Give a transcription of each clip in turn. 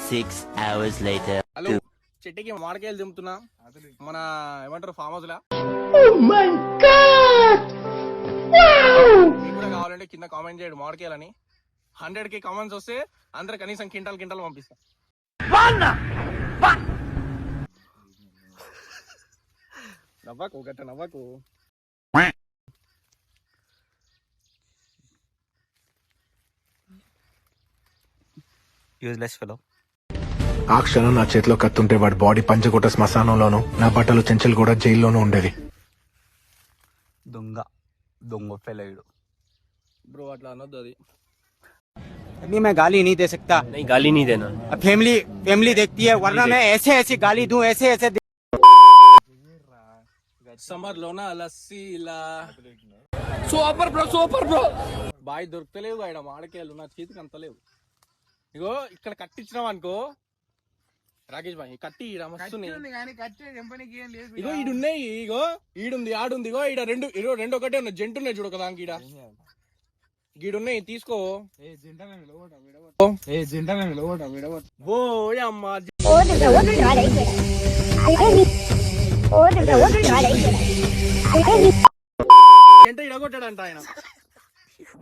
6 hours later. Hello, చెట్టుకి మామిడికాయలు దింపుతున్నా. మన ఏమంటారు ఫామ్ హౌస్ లా. మీకు కూడా కావాలంటే కింద కామెంట్ చేయండి మామిడికాయలని. 100K కామెంట్స్ వస్తే అందరు కనీసం కింటాలు పంపిస్తా. నవ్వకు గట్ట నవ్వకు. Useless fellow. ఆ క్షణం నా చేతిలో కత్తుంటే వాడి బాడీ పంచకోట శ్మశానంలోనూ నా బట్టలు చెంచలు కూడా జైల్లోనూ ఉండేవి. దొంగ ఫెలో. బ్రో అట్లా అనొద్దు అది. अभी मैं गाली नहीं दे सकता. नहीं, गाली नहीं देना. अब फैमिली देखती है, वरना मैं ऐसे गाली दूं, ऐसे సమ్మర్ లోన లస్సీలా. Super bro. బాయ్ దొరుకుతలేవు ఆయన మామిడికాయలు నా చేతికి అంతలేవు. ఇగో ఇక్కడ కట్టించినాం అనుకో రాకేష్ బాయ్, కట్టి ఈడ మస్తున్నాయి. ఇగో ఈడున్నాయి, ఇగో ఈడుంది ఆడుంది. ఇగో ఈడ రెండు ఒకటే ఉన్నాయి, జంటు ఉన్నాయి చూడు కదా ఈడ గీడున్నాయి, తీసుకో. ఓ అమ్మ జంట ఇడగొట్టాడంట ఆయన.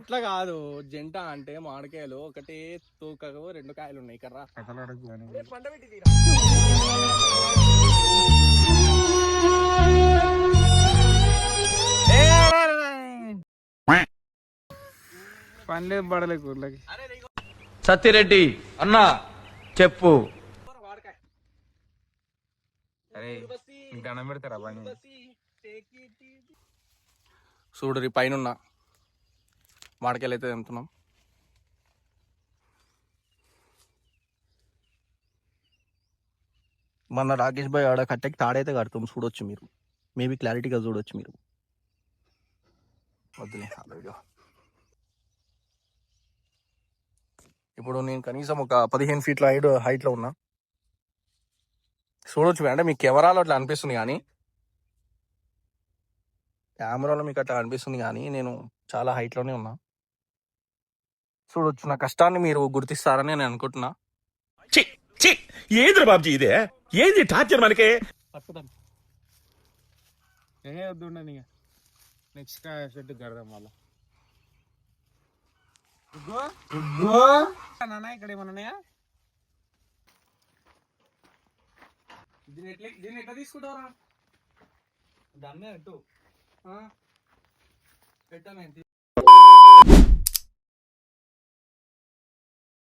అట్లా కాదు, జంట అంటే మామిడికాయలు ఒకటే తూకకు 2 కాయలు ఉన్నాయి కర్రా. పండ్లేదు పడలే కూరలకి. సత్తిరెడ్డి అన్నా చెప్పు. చూడు పైన మామిడికాయలు అయితే తింటున్నాం. మన రాకేష్ భాయ్ ఆడ కట్టెకి తాడైతే కడతాం, చూడొచ్చు మీరు. మేబీ క్లారిటీగా చూడొచ్చు మీరు. వద్దులే. ఇప్పుడు నేను కనీసం ఒక 15 ఫీట్ల హైట్లో ఉన్నా. చూడొచ్చు అంటే మీకు కెమెరాలో అట్లా అనిపిస్తుంది, కానీ కెమెరాలో మీకు అట్లా అనిపిస్తుంది, కానీ నేను చాలా హైట్లోనే ఉన్నా. చూడొచ్చు, నా కష్టాన్ని మీరు గుర్తిస్తారని నేను అనుకుంటున్నా. ఏంద్ర బాబ్జీ ఇదే, ఏంది టార్చర్ మనకే. వద్దుండని నెక్స్ట్ షెడ్ కడదాం మళ్ళా. ఇక్కడ ఏమన్నాయా? దీన్ని ఎట్లా తీసుకుంటారా? దాన్నే పెట్టు. పెట్టాను.